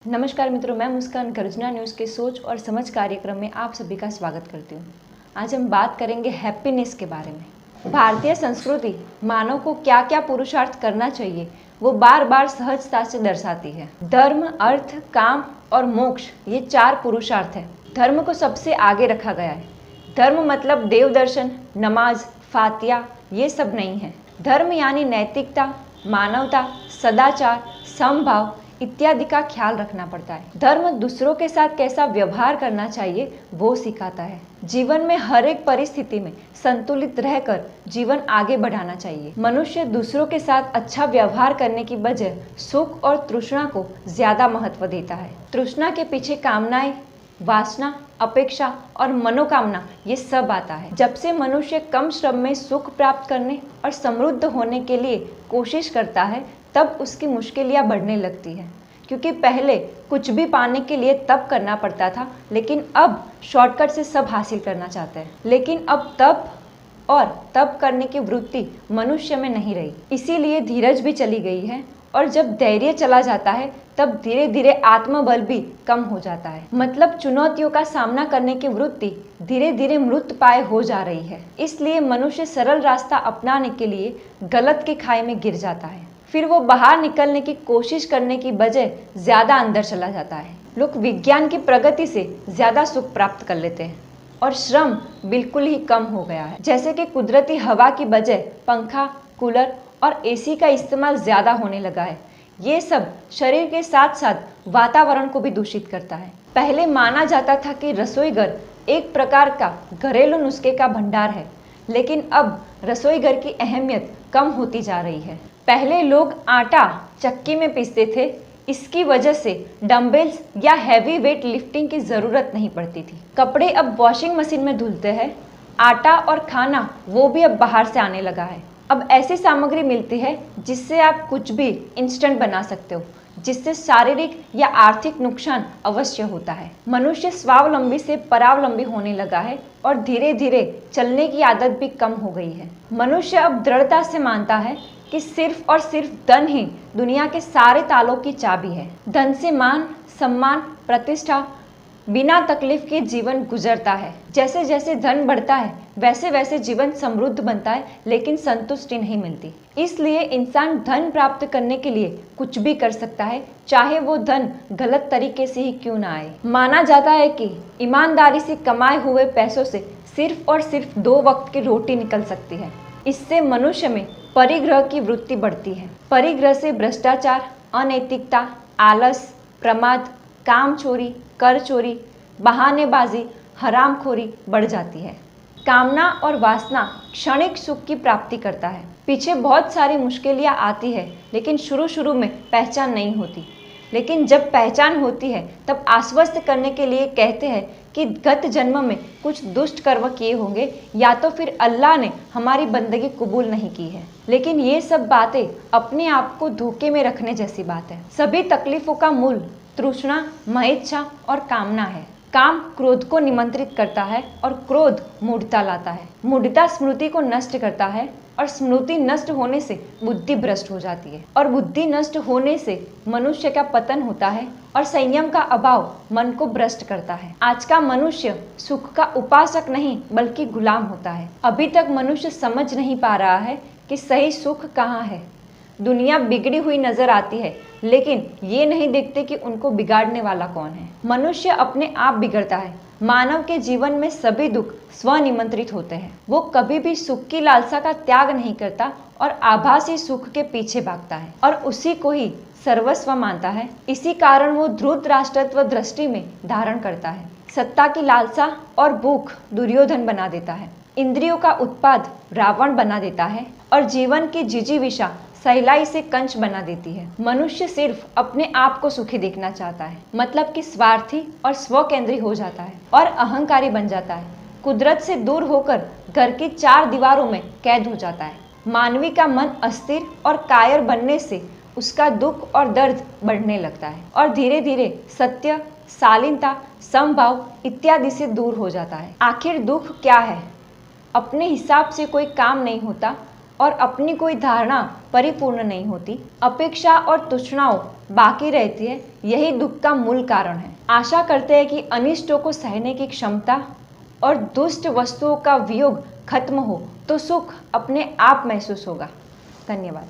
नमस्कार मित्रों, मैं मुस्कान गर्जना न्यूज़ के सोच और समझ कार्यक्रम में आप सभी का स्वागत करती हूँ। आज हम बात करेंगे हैप्पीनेस के बारे में। भारतीय संस्कृति मानव को क्या क्या पुरुषार्थ करना चाहिए वो बार बार सहजता से दर्शाती है। धर्म, अर्थ, काम और मोक्ष ये 4 पुरुषार्थ हैं। धर्म को सबसे आगे रखा गया है। धर्म मतलब देव दर्शन, नमाज, फातिया ये सब नहीं है। धर्म यानी नैतिकता, मानवता, सदाचार, समभाव इत्यादि का ख्याल रखना पड़ता है। धर्म दूसरों के साथ कैसा व्यवहार करना चाहिए वो सिखाता है। जीवन में हर एक परिस्थिति में संतुलित रहकर जीवन आगे बढ़ाना चाहिए। मनुष्य दूसरों के साथ अच्छा व्यवहार करने की बजाय सुख और तृष्णा को ज्यादा महत्व देता है। तृष्णा के पीछे कामनाएं, वासना, अपेक्षा और मनोकामना ये सब आता है। जब से मनुष्य कम श्रम में सुख प्राप्त करने और समृद्ध होने के लिए कोशिश करता है तब उसकी मुश्किलें बढ़ने लगती है, क्योंकि पहले कुछ भी पाने के लिए तब करना पड़ता था, लेकिन अब शॉर्टकट से सब हासिल करना चाहते हैं। लेकिन अब तब करने की वृत्ति मनुष्य में नहीं रही, इसीलिए धीरज भी चली गई है। और जब धैर्य चला जाता है तब धीरे धीरे आत्मबल भी कम हो जाता है। मतलब चुनौतियों का सामना करने की वृत्ति धीरे धीरे मृतप्राय हो जा रही है। इसलिए मनुष्य सरल रास्ता अपनाने के लिए गलत के खाई में गिर जाता है। फिर वो बाहर निकलने की कोशिश करने की बजाय ज्यादा अंदर चला जाता है। लोग विज्ञान की प्रगति से ज्यादा सुख प्राप्त कर लेते हैं और श्रम बिल्कुल ही कम हो गया है। जैसे कि कुदरती हवा की बजाय पंखा, कूलर और एसी का इस्तेमाल ज्यादा होने लगा है। ये सब शरीर के साथ साथ वातावरण को भी दूषित करता है। पहले माना जाता था कि रसोई घर एक प्रकार का घरेलू नुस्खे का भंडार है, लेकिन अब रसोई घर की अहमियत कम होती जा रही है। पहले लोग आटा चक्की में पीसते थे, इसकी वजह से डंबल्स या हैवी वेट लिफ्टिंग की जरूरत नहीं पड़ती थी। कपड़े अब वॉशिंग मशीन में धुलते हैं। आटा और खाना वो भी अब बाहर से आने लगा है। अब ऐसी सामग्री मिलती है जिससे आप कुछ भी इंस्टेंट बना सकते हो, जिससे शारीरिक या आर्थिक नुकसान अवश्य होता है। मनुष्य स्वावलंबी से परावलंबी होने लगा है और धीरे धीरे चलने की आदत भी कम हो गई है। मनुष्य अब दृढ़ता से मानता है कि सिर्फ और सिर्फ धन ही दुनिया के सारे तालों की चाबी है। धन से मान, सम्मान, प्रतिष्ठा, बिना तकलीफ के जीवन गुजरता है। जैसे जैसे धन बढ़ता है वैसे वैसे जीवन समृद्ध बनता है, लेकिन संतुष्टि नहीं मिलती। इसलिए इंसान धन प्राप्त करने के लिए कुछ भी कर सकता है, चाहे वो धन गलत तरीके से ही क्यों ना आए। माना जाता है कि ईमानदारी से कमाए हुए पैसों से सिर्फ और सिर्फ 2 वक्त की रोटी निकल सकती है। इससे मनुष्य में परिग्रह की वृत्ति बढ़ती है। परिग्रह से भ्रष्टाचार, अनैतिकता, आलस, प्रमाद, काम चोरी, कर चोरी, बहानेबाजी, हरामखोरी बढ़ जाती है। कामना और वासना क्षणिक सुख की प्राप्ति करता है। पीछे बहुत सारी मुश्किलें आती है, लेकिन शुरू में पहचान नहीं होती। लेकिन जब पहचान होती है तब आश्वस्त करने के लिए कहते हैं कि गत जन्म में कुछ दुष्ट कर्म किए होंगे, या तो फिर अल्लाह ने हमारी बंदगी कबूल नहीं की है। लेकिन ये सब बातें अपने आप को धोखे में रखने जैसी बात है। सभी तकलीफों का मूल तृष्णा, महिच्छा और कामना है। काम क्रोध को निमंत्रित करता है और क्रोध मूढ़ता लाता है। मूढ़ता स्मृति को नष्ट करता है और स्मृति नष्ट होने से बुद्धि भ्रष्ट हो जाती है, और बुद्धि नष्ट होने से मनुष्य का पतन होता है और संयम का अभाव मन को भ्रष्ट करता है। आज का मनुष्य सुख का उपासक नहीं बल्कि गुलाम होता है। अभी तक मनुष्य समझ नहीं पा रहा है कि सही सुख कहाँ है। दुनिया बिगड़ी हुई नजर आती है, लेकिन ये नहीं देखते कि उनको बिगाड़ने वाला कौन है। मनुष्य अपने आप बिगड़ता है। मानव के जीवन में सभी दुख स्वनिमंत्रित होते हैं। वो कभी भी सुख की लालसा का त्याग नहीं करता और आभासी सुख के पीछे भागता है और उसी को ही सर्वस्व मानता है। इसी कारण वो ध्रुत राष्ट्रत्व दृष्टि में धारण करता है। सत्ता की लालसा और भूख दुर्योधन बना देता है। इंद्रियों का उत्पाद रावण बना देता है और जीवन की जिजीविषा सहलाई से कंच बना देती है। मनुष्य सिर्फ अपने आप को सुखी देखना चाहता है, मतलब कि स्वार्थी और स्वकेंद्री हो जाता है और अहंकारी बन जाता है। कुदरत से दूर होकर घर की 4 दीवारों में कैद हो जाता है। मानवी का मन अस्थिर और कायर बनने से उसका दुख और दर्द बढ़ने लगता है और धीरे धीरे सत्य, शालीनता, समभाव इत्यादि से दूर हो जाता है। आखिर दुख क्या है? अपने हिसाब से कोई काम नहीं होता, और अपनी कोई धारणा परिपूर्ण नहीं होती, अपेक्षा और तृष्णाओं बाकी रहती है, यही दुख का मूल कारण है। आशा करते हैं कि अनिष्टों को सहने की क्षमता और दुष्ट वस्तुओं का वियोग खत्म हो तो सुख अपने आप महसूस होगा। धन्यवाद।